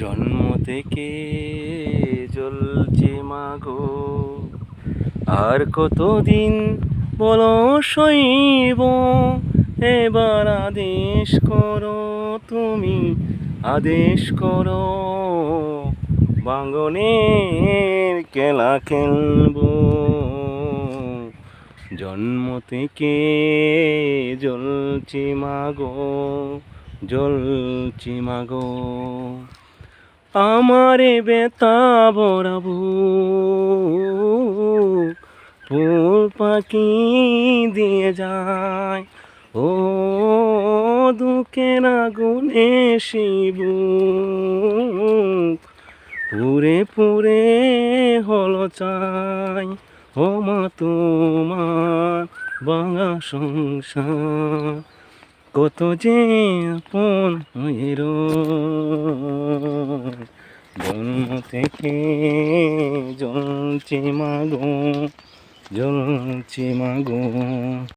জন্ম থেকে জ্বলছে মাগো, আর কতদিন বলো সইব। এবার আদেশ করো তুমি, আদেশ করো, বাঙ্গনের খেলা খেলবো। জন্ম থেকে জ্বলছে মাগো, জ্বলছে মাগো। আমারে বেতা বরাবো ফুল পাখি দিয়ে যায়, ও দুঃখের আগুনে শিবু পুরে পুরে হলো চাই। ও মা তোমার বাঙা সংসার কত যে আপন হয়ে রয়। জন্ম থেকে জ্বলছে মাগো, জ্বলছে মাগো।